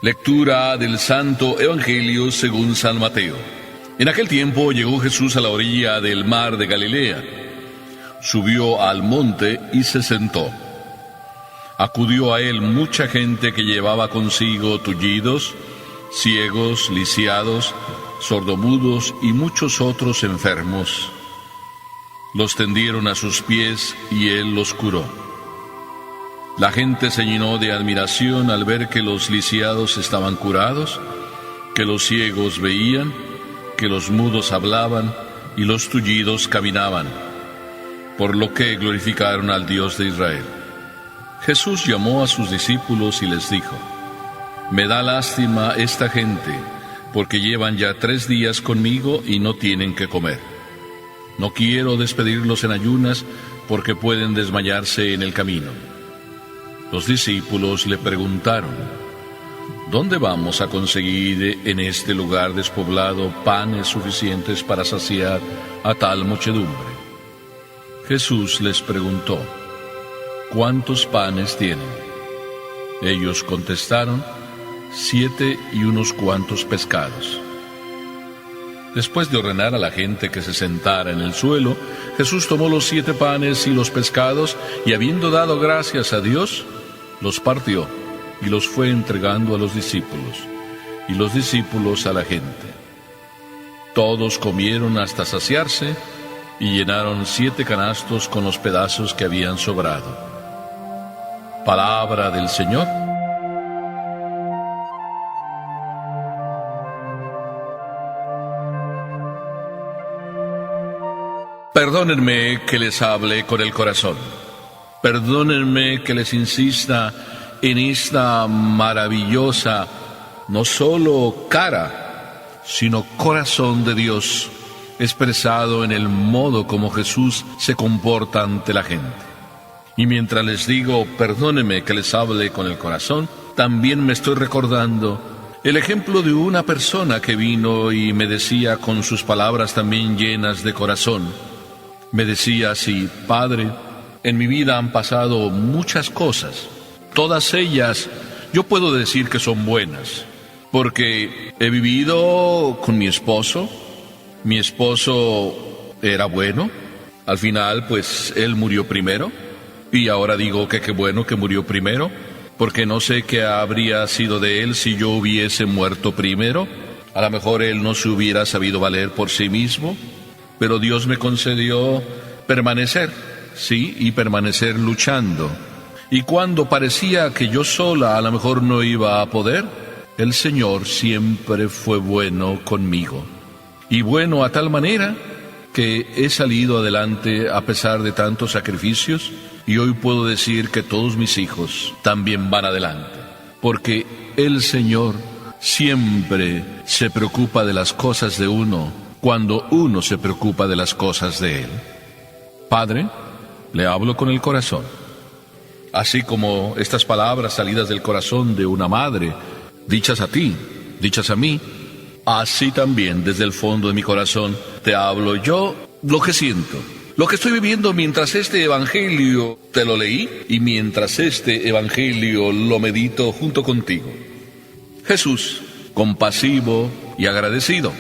Lectura del Santo Evangelio según San Mateo. En aquel tiempo llegó Jesús a la orilla del mar de Galilea. Subió al monte y se sentó. Acudió a él mucha gente que llevaba consigo tullidos, ciegos, lisiados, sordomudos y muchos otros enfermos. Los tendieron a sus pies y él los curó. La gente se llenó de admiración al ver que los lisiados estaban curados, que los ciegos veían, que los mudos hablaban y los tullidos caminaban, por lo que glorificaron al Dios de Israel. Jesús llamó a sus discípulos y les dijo: Me da lástima esta gente, porque llevan ya 3 días conmigo y no tienen que comer. No quiero despedirlos en ayunas, porque pueden desmayarse en el camino. Los discípulos le preguntaron: ¿Dónde vamos a conseguir en este lugar despoblado panes suficientes para saciar a tal muchedumbre? Jesús les preguntó: ¿Cuántos panes tienen? Ellos contestaron: 7 y unos cuantos pescados. Después de ordenar a la gente que se sentara en el suelo, Jesús tomó los 7 panes y los pescados, y habiendo dado gracias a Dios, los partió y los fue entregando a los discípulos, y los discípulos a la gente. Todos comieron hasta saciarse, y llenaron 7 canastos con los pedazos que habían sobrado. Palabra del Señor. Perdónenme que les hable con el corazón. Perdónenme que les insista en esta maravillosa, no solo cara, sino corazón de Dios, expresado en el modo como Jesús se comporta ante la gente. Y mientras les digo, perdónenme que les hable con el corazón, también me estoy recordando el ejemplo de una persona que vino y me decía con sus palabras también llenas de corazón. Me decía así: Padre, en mi vida han pasado muchas cosas. Todas ellas yo puedo decir que son buenas, porque he vivido con mi esposo era bueno, al final pues él murió primero, y ahora digo que qué bueno que murió primero, porque no sé qué habría sido de él si yo hubiese muerto primero. A lo mejor él no se hubiera sabido valer por sí mismo, pero Dios me concedió permanecer, sí, y permanecer luchando. Y cuando parecía que yo sola a lo mejor no iba a poder, el Señor siempre fue bueno conmigo. Y bueno a tal manera que he salido adelante a pesar de tantos sacrificios, y hoy puedo decir que todos mis hijos también van adelante, porque el Señor siempre se preocupa de las cosas de uno cuando uno se preocupa de las cosas de Él. Padre, le hablo con el corazón. Así como estas palabras salidas del corazón de una madre, dichas a ti, dichas a mí, así también desde el fondo de mi corazón te hablo yo lo que siento, lo que estoy viviendo mientras este evangelio te lo leí y mientras este evangelio lo medito junto contigo. Jesús, compasivo y agradecido.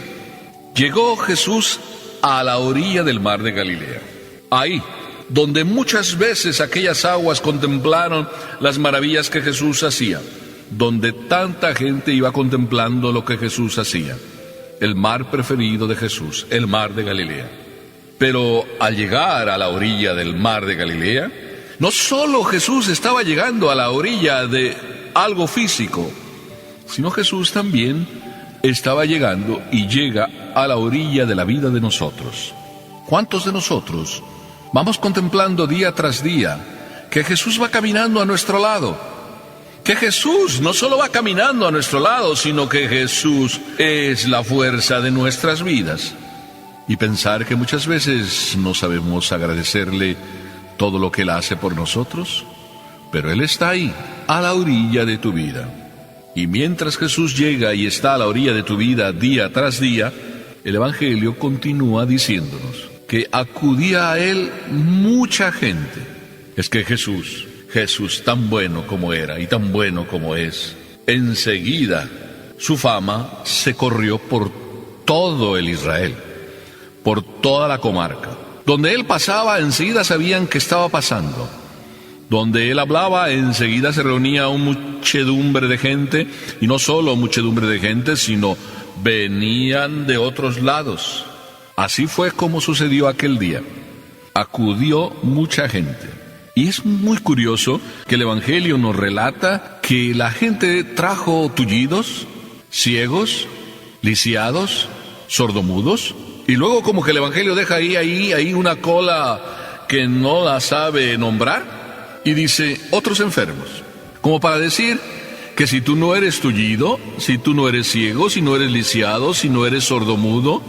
Llegó Jesús a la orilla del mar de Galilea. Ahí, donde muchas veces aquellas aguas contemplaron las maravillas que Jesús hacía, donde tanta gente iba contemplando lo que Jesús hacía. El mar preferido de Jesús, el mar de Galilea. Pero al llegar a la orilla del mar de Galilea, no solo Jesús estaba llegando a la orilla de algo físico, sino Jesús también estaba llegando y llega a la orilla de la vida de nosotros. ¿Cuántos de nosotros vamos contemplando día tras día que Jesús va caminando a nuestro lado? Que Jesús no solo va caminando a nuestro lado, sino que Jesús es la fuerza de nuestras vidas. Y pensar que muchas veces no sabemos agradecerle todo lo que Él hace por nosotros, pero Él está ahí, a la orilla de tu vida. Y mientras Jesús llega y está a la orilla de tu vida día tras día, el Evangelio continúa diciéndonos que acudía a Él mucha gente. Es que Jesús tan bueno como era y tan bueno como es enseguida su fama se corrió por todo el Israel, por toda la comarca. Donde él pasaba, enseguida sabían qué estaba pasando. Donde él hablaba, enseguida se reunía una muchedumbre de gente, y no solo muchedumbre de gente, sino venían de otros lados. Así fue como sucedió aquel día. Acudió mucha gente. Y es muy curioso que el Evangelio nos relata que la gente trajo tullidos, ciegos, lisiados, sordomudos, y luego como que el Evangelio deja ahí una cola que no la sabe nombrar, y dice otros enfermos, como para decir que si tú no eres tullido, si tú no eres ciego, si no eres lisiado, si no eres sordomudo,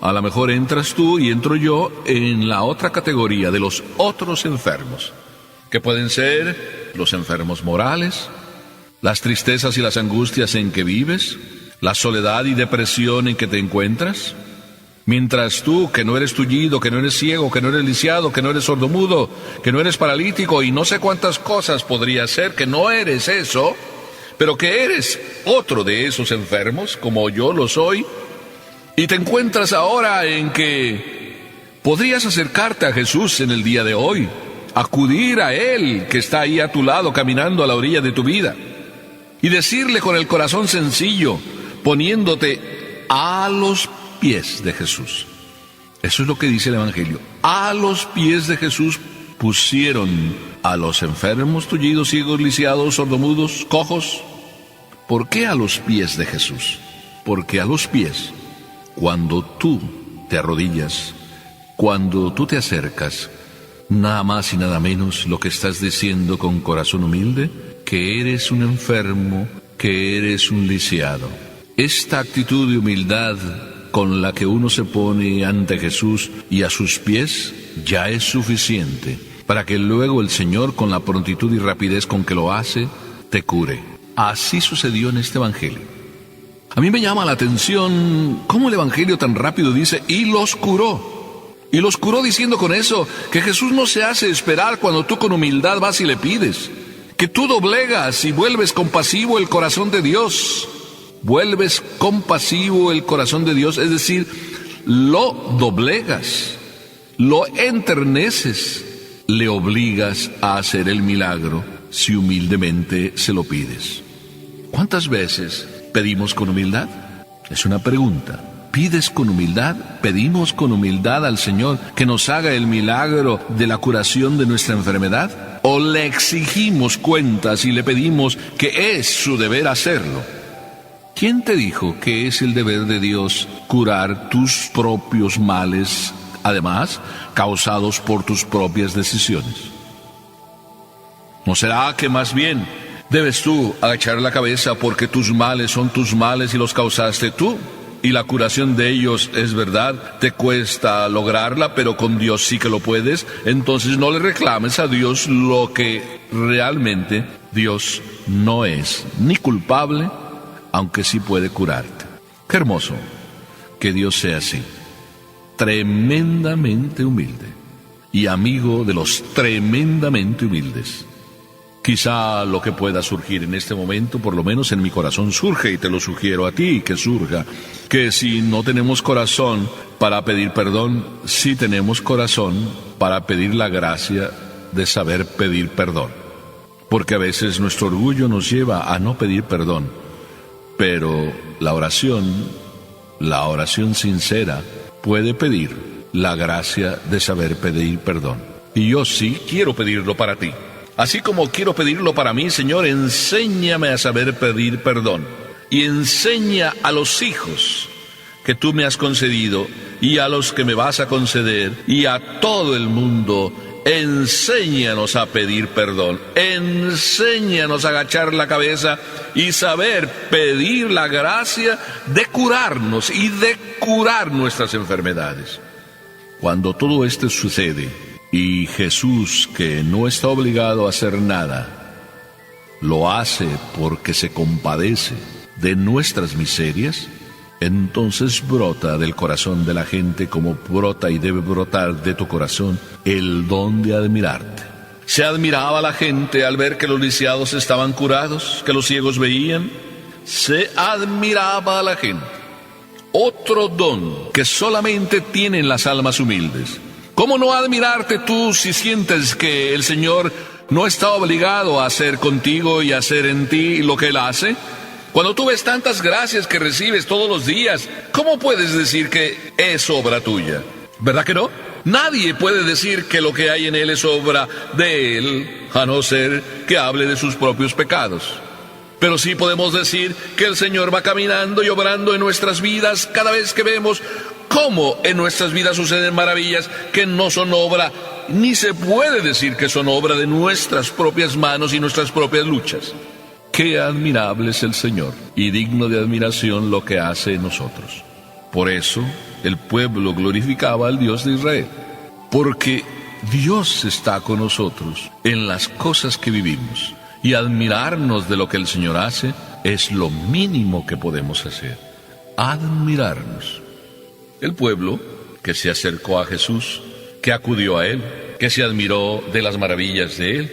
a lo mejor entras tú y entro yo en la otra categoría de los otros enfermos, que pueden ser los enfermos morales, las tristezas y las angustias en que vives, la soledad y depresión en que te encuentras. Mientras tú, que no eres tullido, que no eres ciego, que no eres lisiado, que no eres sordomudo, que no eres paralítico y no sé cuántas cosas podría ser, que no eres eso, pero que eres otro de esos enfermos, como yo lo soy, y te encuentras ahora en que podrías acercarte a Jesús en el día de hoy, acudir a Él que está ahí a tu lado caminando a la orilla de tu vida, y decirle con el corazón sencillo, poniéndote a los pies de Jesús. Eso es lo que dice el Evangelio. A los pies de Jesús pusieron a los enfermos, tullidos, ciegos, lisiados, sordomudos, cojos. ¿Por qué a los pies de Jesús? Porque a los pies, cuando tú te arrodillas, cuando tú te acercas, nada más y nada menos lo que estás diciendo con corazón humilde, que eres un enfermo, que eres un lisiado. Esta actitud de humildad con la que uno se pone ante Jesús y a sus pies ya es suficiente para que luego el Señor, con la prontitud y rapidez con que lo hace, te cure. Así sucedió en este Evangelio. A mí me llama la atención cómo el Evangelio tan rápido dice, y los curó. Y los curó diciendo con eso que Jesús no se hace esperar cuando tú con humildad vas y le pides, que tú doblegas y vuelves compasivo el corazón de Dios. Vuelves compasivo el corazón de Dios, es decir, lo doblegas, lo enterneces, le obligas a hacer el milagro si humildemente se lo pides. ¿Cuántas veces pedimos con humildad? Es una pregunta. ¿Pides con humildad? ¿Pedimos con humildad al Señor que nos haga el milagro de la curación de nuestra enfermedad? ¿O le exigimos cuentas y le pedimos que es su deber hacerlo? ¿Quién te dijo que es el deber de Dios curar tus propios males, además, causados por tus propias decisiones? ¿No será que más bien debes tú agachar la cabeza porque tus males son tus males y los causaste tú? Y la curación de ellos es verdad, te cuesta lograrla, pero con Dios sí que lo puedes. Entonces no le reclames a Dios lo que realmente Dios no es, ni culpable, aunque sí puede curarte. Qué hermoso que Dios sea así, tremendamente humilde y amigo de los tremendamente humildes. Quizá lo que pueda surgir en este momento, por lo menos en mi corazón surge, y te lo sugiero a ti que surja, que si no tenemos corazón para pedir perdón, sí tenemos corazón para pedir la gracia de saber pedir perdón. Porque a veces nuestro orgullo nos lleva a no pedir perdón, pero la oración sincera puede pedir la gracia de saber pedir perdón. Y yo sí quiero pedirlo para ti. Así como quiero pedirlo para mí, Señor, enséñame a saber pedir perdón. Y enseña a los hijos que tú me has concedido y a los que me vas a conceder y a todo el mundo, enséñanos a pedir perdón. Enséñanos a agachar la cabeza y saber pedir la gracia de curarnos y de curar nuestras enfermedades. Cuando todo esto sucede, y Jesús, que no está obligado a hacer nada, lo hace porque se compadece de nuestras miserias, entonces brota del corazón de la gente como brota y debe brotar de tu corazón el don de admirarte. Se admiraba la gente al ver que los lisiados estaban curados, que los ciegos veían. Se admiraba a la gente. Otro don que solamente tienen las almas humildes. ¿Cómo no admirarte tú si sientes que el Señor no está obligado a hacer contigo y hacer en ti lo que Él hace? Cuando tú ves tantas gracias que recibes todos los días, ¿cómo puedes decir que es obra tuya? ¿Verdad que no? Nadie puede decir que lo que hay en Él es obra de Él, a no ser que hable de sus propios pecados. Pero sí podemos decir que el Señor va caminando y obrando en nuestras vidas cada vez que vemos cómo en nuestras vidas suceden maravillas que no son obra, ni se puede decir que son obra de nuestras propias manos y nuestras propias luchas. Qué admirable es el Señor y digno de admiración lo que hace en nosotros. Por eso el pueblo glorificaba al Dios de Israel, porque Dios está con nosotros en las cosas que vivimos. Y admirarnos de lo que el Señor hace es lo mínimo que podemos hacer. Admirarnos. El pueblo que se acercó a Jesús, que acudió a Él, que se admiró de las maravillas de Él.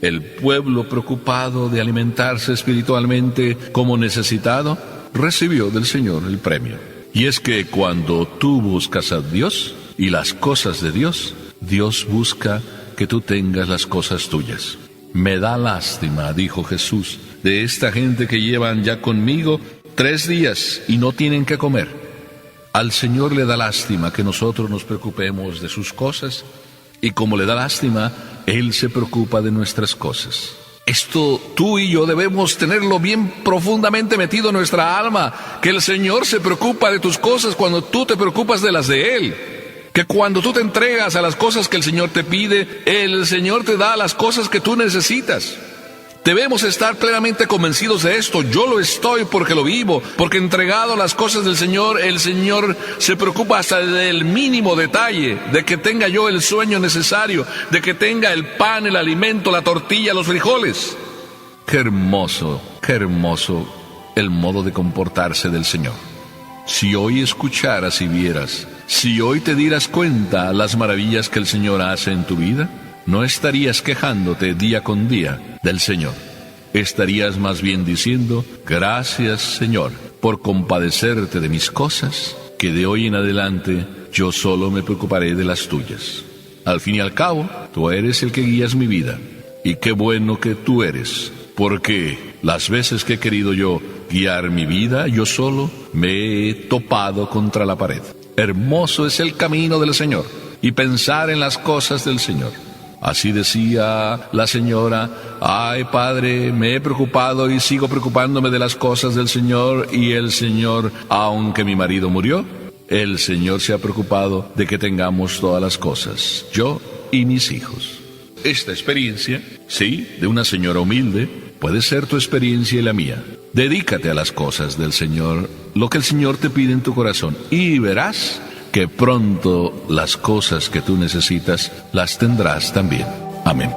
El pueblo preocupado de alimentarse espiritualmente como necesitado, recibió del Señor el premio. Y es que cuando tú buscas a Dios y las cosas de Dios, Dios busca que tú tengas las cosas tuyas. Me da lástima, dijo Jesús, de esta gente que llevan ya conmigo 3 días y no tienen que comer. Al Señor le da lástima que nosotros nos preocupemos de sus cosas, y como le da lástima, Él se preocupa de nuestras cosas. Esto tú y yo debemos tenerlo bien profundamente metido en nuestra alma, que el Señor se preocupa de tus cosas cuando tú te preocupas de las de Él. Que cuando tú te entregas a las cosas que el Señor te pide, el Señor te da las cosas que tú necesitas. Debemos estar plenamente convencidos de esto. Yo lo estoy porque lo vivo, porque entregado a las cosas del Señor, el Señor se preocupa hasta del mínimo detalle, de que tenga yo el sueño necesario, de que tenga el pan, el alimento, la tortilla, los frijoles. Qué hermoso el modo de comportarse del Señor. Si hoy escucharas y vieras, si hoy te dieras cuenta las maravillas que el Señor hace en tu vida, no estarías quejándote día con día del Señor. Estarías más bien diciendo, gracias Señor, por compadecerte de mis cosas, que de hoy en adelante yo solo me preocuparé de las tuyas. Al fin y al cabo, tú eres el que guías mi vida. Y qué bueno que tú eres, porque las veces que he querido yo guiar mi vida, yo solo me he topado contra la pared. Hermoso es el camino del Señor y pensar en las cosas del Señor. Así decía la señora, ay Padre, me he preocupado y sigo preocupándome de las cosas del Señor, y el Señor, aunque mi marido murió, el Señor se ha preocupado de que tengamos todas las cosas, yo y mis hijos. Esta experiencia, sí, de una señora humilde, puede ser tu experiencia y la mía. Dedícate a las cosas del Señor, lo que el Señor te pide en tu corazón, y verás que pronto las cosas que tú necesitas las tendrás también. Amén.